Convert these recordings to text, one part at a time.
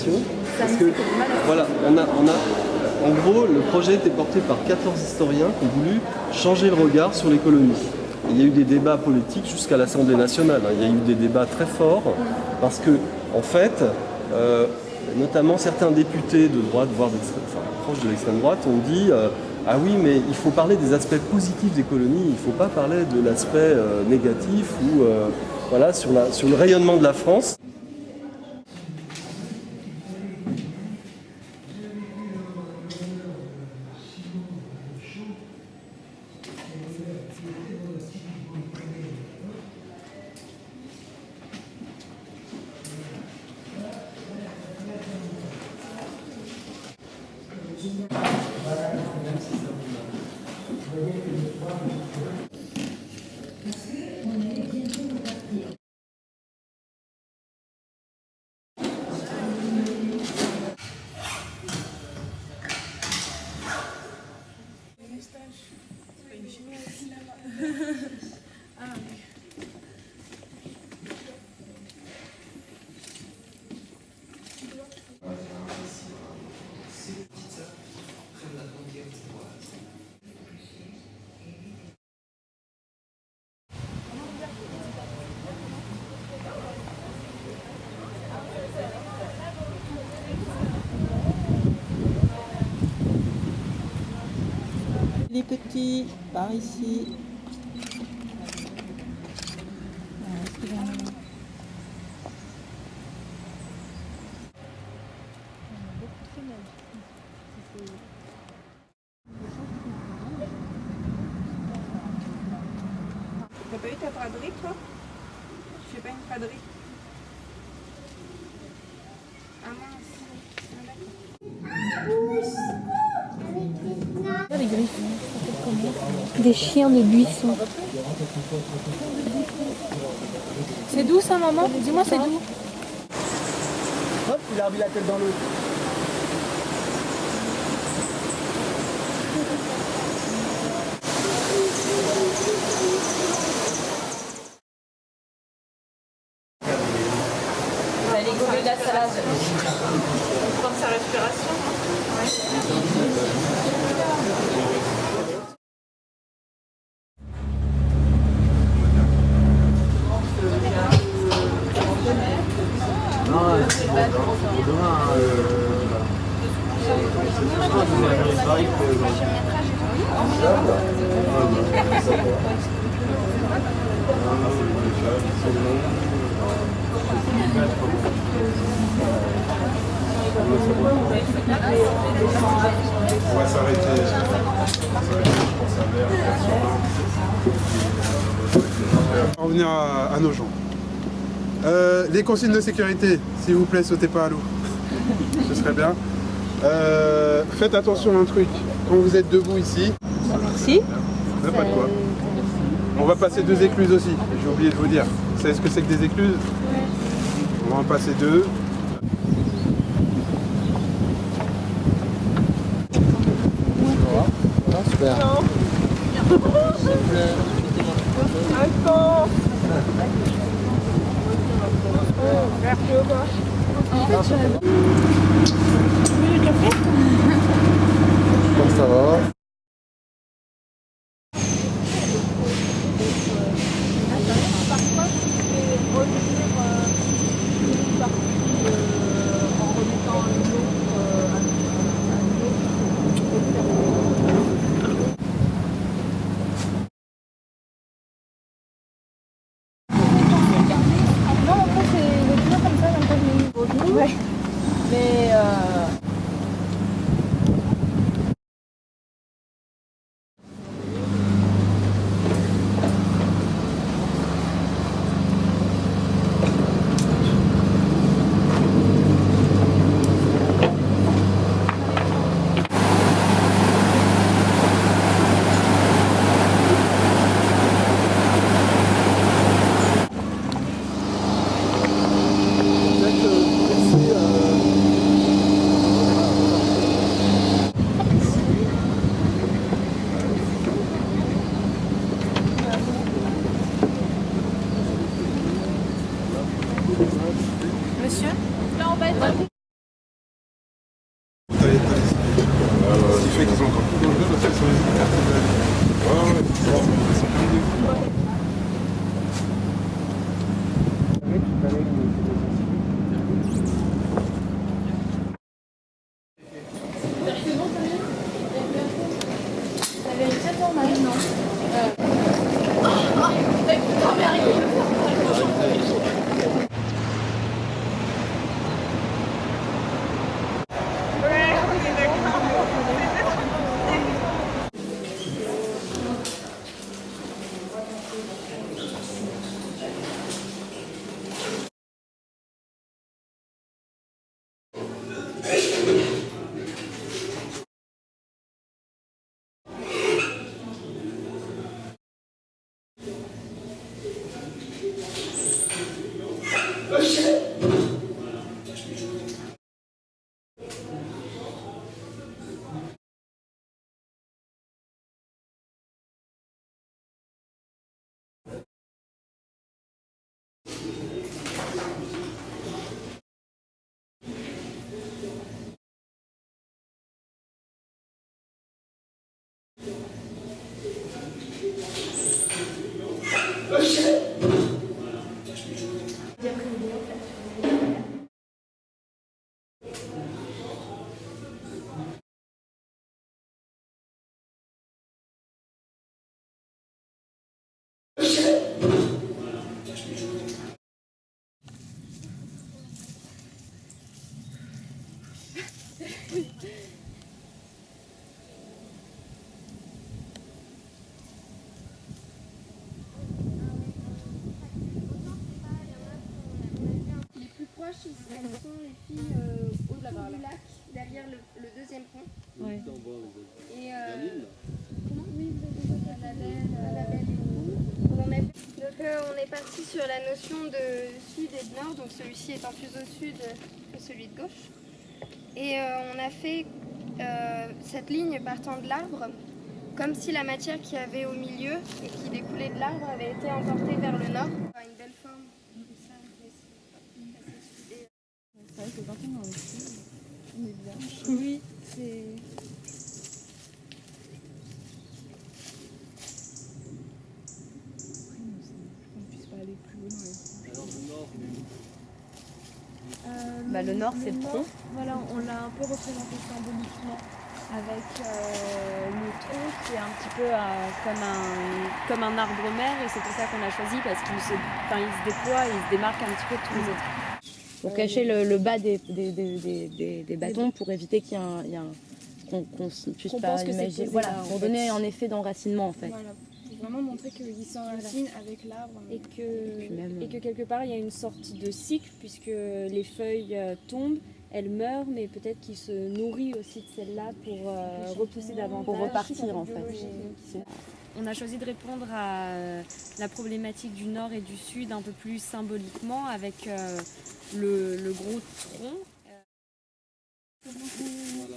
présentation. Parce que, voilà, en gros, le projet était porté par 14 historiens qui ont voulu changer le regard sur les colonies. Et il y a eu des débats politiques jusqu'à l'Assemblée nationale. Il y a eu des débats très forts parce que, en fait, notamment certains députés de droite, voire proches de l'extrême droite, ont dit ah oui, mais il faut parler des aspects positifs des colonies, il ne faut pas parler de l'aspect négatif ou voilà, sur le rayonnement de la France. Les petits, par ici. T'as pas eu ta braderie, toi? Tu fais pas une braderie? Ah mince. Les griffons, des chiens de buisson. C'est doux ça, maman? Dis-moi, c'est doux. Hop, il a remis la tête dans l'eau. Elle est collée de la salade. On prend sa respiration. On va s'arrêter. On va revenir à nos gens. Les consignes de sécurité, s'il vous plaît, sautez pas à l'eau. Ce serait bien. Faites attention à un truc. Quand vous êtes debout ici, Merci. pas de quoi. On va passer 2 écluses aussi. J'ai oublié de vous dire. Vous savez ce que c'est que des écluses? On va en passer 2. Super. Attends. Merci au bas. Comment ça va? Les plus proches, elles sont les filles au-dessus du lac, derrière le deuxième pont. Ouais. Et comment oui, à la belle et tout. Donc on est parti sur la notion de sud et de nord, donc celui-ci étant plus au sud que celui de gauche. Et on a fait cette ligne partant de l'arbre, comme si la matière qu'il y avait au milieu et qui découlait de l'arbre avait été emportée vers le nord. Une belle forme. C'est vrai que quand on est ici, on est bien. Oui, c'est... On ne puisse pas aller plus haut dans les... Alors le nord, le nord, c'est le pont. Voilà, on l'a un peu représenté symboliquement avec le tronc qui est un petit peu comme un arbre mère, et c'est pour ça qu'on l'a choisi parce qu'il se déploie et il se démarque un petit peu de tous les autres. Pour cacher le bas des bâtons, pour éviter qu'il y ait qu'on ne puisse Qu'on pas pense que c'est imaginer. posé Voilà, là, en pour fait. donner un effet d'enracinement en fait. Voilà, pour vraiment montrer qu'il s'enracine avec l'arbre. Et puis même, que quelque part il y a une sorte de cycle puisque les feuilles tombent, elles meurent, mais peut-être qu'il se nourrit aussi de celle-là pour repousser davantage. Pour repartir en fait. On a choisi de répondre à la problématique du nord et du sud un peu plus symboliquement avec le gros tronc.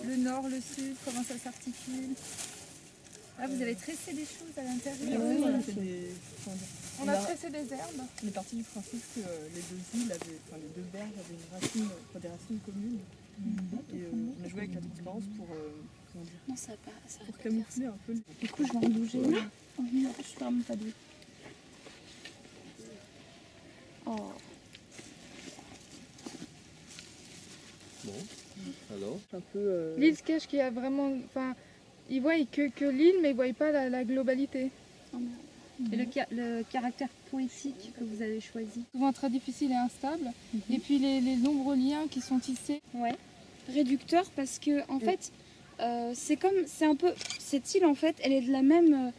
Le nord, le sud, comment ça s'articule. Ah, vous avez tressé des choses à l'intérieur. Oui, On a tressé des herbes. On est parti du principe que les deux îles les deux berges avaient des racines communes. Et on a joué avec la transparence pour, comment dire, Non, ça pour camoufler un peu. Du coup, je vais en bouger. Oh merde, je suis vraiment pas douée. Oh. bon, alors Un peu, L'île se cache qu'il y a vraiment... Enfin, ils voient que l'île, mais ils voient pas la globalité. Et le caractère poétique que vous avez choisi. Souvent très difficile et instable. Et puis les nombreux liens qui sont tissés. Ouais. Réducteur parce que en fait, c'est un peu cette île en fait, elle est de la même,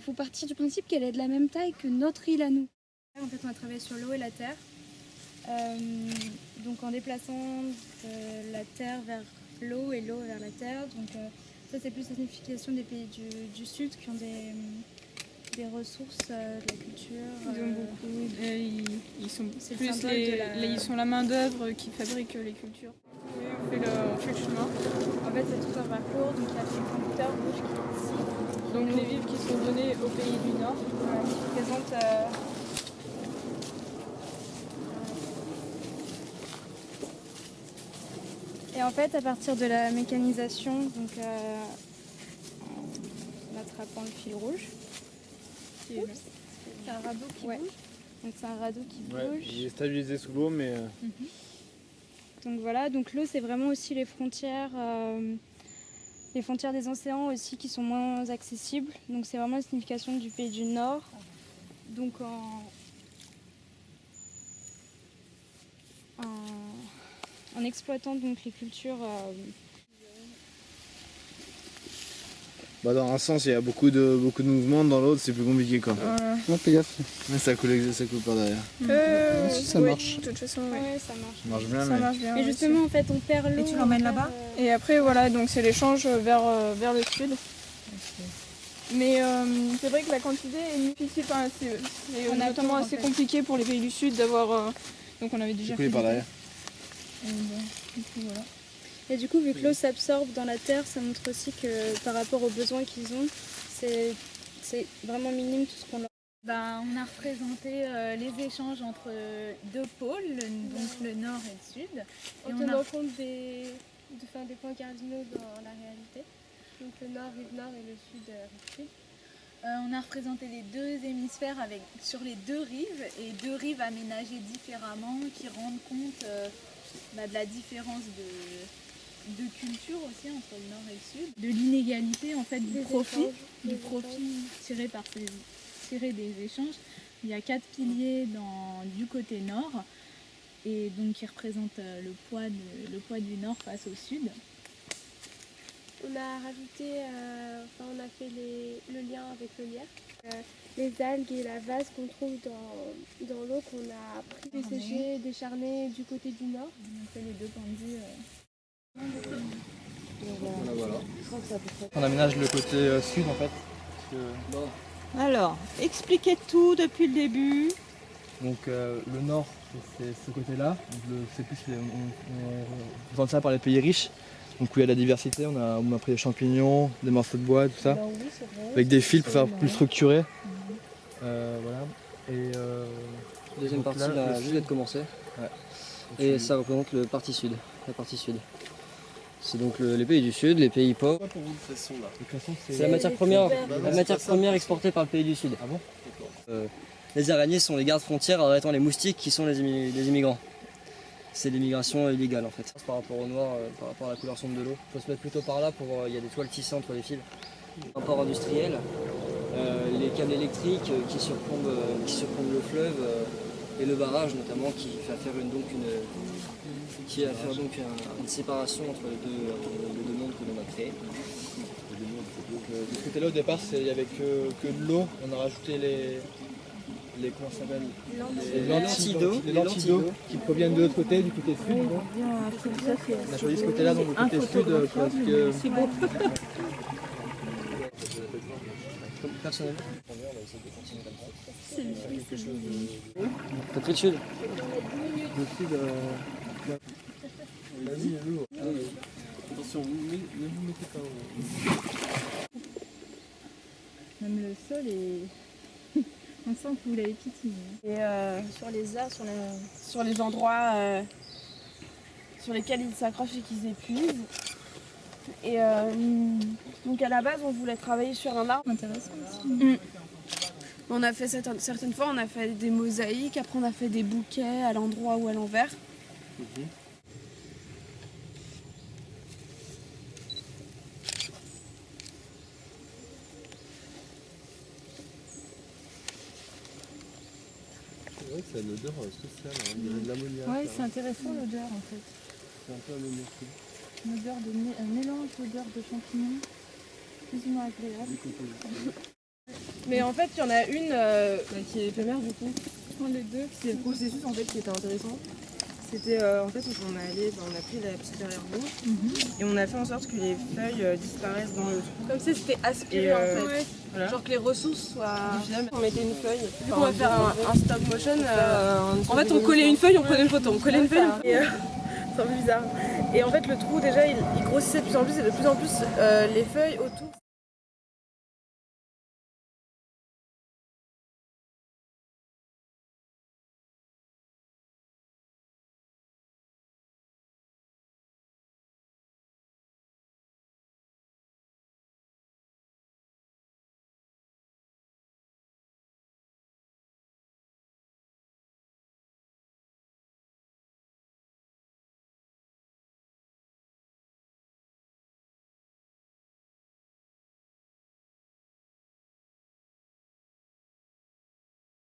faut partir du principe qu'elle est de la même taille que notre île à nous. En fait, on a travaillé sur l'eau et la terre, donc en déplaçant la terre vers l'eau et l'eau vers la terre. Donc ça c'est plus la signification des pays du sud qui ont des ressources de la culture. Ils ont beaucoup. Ils sont c'est le plus symbole de ils sont la main d'œuvre qui fabrique les cultures. Oui, on fait le chemin. En fait, c'est tout un parcours, donc il y a les conducteurs rouges qui sont ici. Donc les vivres qui sont donnés au pays du Nord. Qui présentent et en fait, à partir de la mécanisation, donc en attrapant le fil rouge, c'est un radeau qui bouge. Donc c'est un radeau qui bouge. Il est stabilisé sous l'eau, mais... Donc voilà, donc l'eau c'est vraiment aussi les frontières des océans aussi qui sont moins accessibles. Donc c'est vraiment la signification du pays du Nord. Donc en exploitant donc les cultures. dans un sens, il y a beaucoup de mouvements, dans l'autre, c'est plus compliqué quoi. Non, fais gaffe. Ouais, ça coule par derrière. Si ça marche. De toute façon, Ouais, ça marche. Ça marche bien, Ça mais... marche bien. Et justement, en fait, on perd l'eau. Et tu l'emmènes là-bas Et après, voilà, donc c'est l'échange vers le sud. Mais c'est vrai que la quantité est difficile. Enfin, c'est On a notamment tort, en assez fait. compliqué pour les pays du sud d'avoir. Donc on avait déjà coulé par derrière. Et bon, du coup, voilà. Et du coup, vu que l'eau s'absorbe dans la terre, ça montre aussi que par rapport aux besoins qu'ils ont, c'est vraiment minime tout ce qu'on leur... On a représenté les échanges entre deux pôles, donc le nord et le sud. En tenant compte des points cardinaux dans la réalité. Donc le nord rive nord et le sud rive sud. On a représenté les deux hémisphères sur les deux rives, et deux rives aménagées différemment qui rendent compte de la différence de culture aussi entre le nord et le sud, de l'inégalité en fait du profit tiré par inspiré des échanges. Il y a 4 piliers du côté nord et donc qui représentent le poids du nord face au sud. On a rajouté, on a fait le lien avec le lierre. Les algues et la vase qu'on trouve dans l'eau qu'on a pris, séché, décharné du côté du nord. On a fait les deux points de vue. Voilà. On aménage le côté sud en fait. Alors, expliquez tout depuis le début. Donc le nord, c'est ce côté-là. C'est plus on vend ça par les pays riches. Donc où il y a la diversité, on a pris des champignons, des morceaux de bois, tout ça. Avec des fils pour faire plus structuré. Voilà. Et deuxième partie là, juste d'être commencée. Ouais. Et ça représente la partie sud. C'est donc les pays du sud, les pays pauvres. Pourquoi pour vous le cresson là? Le cresson, c'est la matière première exportée par le pays du sud. Ah bon? Les araignées sont les gardes-frontières arrêtant les moustiques qui sont les immigrants. C'est l'immigration illégale en fait. Par rapport au noir, par rapport à la couleur sombre de l'eau. Il faut se mettre plutôt par là il y a des toiles tissées entre les fils. Un port industriel, les câbles électriques qui surplombent le fleuve et le barrage notamment qui va faire une séparation entre les deux mondes que l'on a créés. De ce côté-là au départ il n'y avait que de l'eau, on a rajouté les comment ça s'appelle, les lentilles d'eau qui proviennent de l'autre côté, du côté sud. On a choisi ce côté-là, donc le côté sud parce que... Personnellement, on va essayer de continuer comme ça. T'as pris le sud? Le sud, vas-y, lourd. Attention, ne vous mettez pas au... Même le sol est... On sent que vous l'avez pitigné. Et sur les arbres, sur les endroits sur lesquels ils s'accrochent et qu'ils épuisent. Et donc à la base, on voulait travailler sur un arbre. Intéressant aussi. On a fait certaines fois, on a fait des mosaïques. Après, on a fait des bouquets à l'endroit ou à l'envers. C'est vrai que ça a une odeur spéciale, on dirait de l'ammoniac. Ouais, c'est intéressant l'odeur en fait. C'est un peu ammoniaqué. Une odeur un mélange d'odeur de champignons, plus ou moins agréable. Mais en fait, il y en a une qui est éphémère du coup. Les deux. C'est le processus en fait qui était intéressant. C'était en fait où on a pris la petite barrière rouge et on a fait en sorte que les feuilles disparaissent dans le trou. Comme si c'était aspiré en fait. Ouais. Voilà. Genre que les ressources soient. On mettait une feuille. Vu qu'on va faire un stop motion, en fait on collait une feuille, on prenait une photo. On collait une feuille et c'est un peu bizarre. Et en fait le trou déjà il grossissait de plus en plus et de plus en plus les feuilles autour.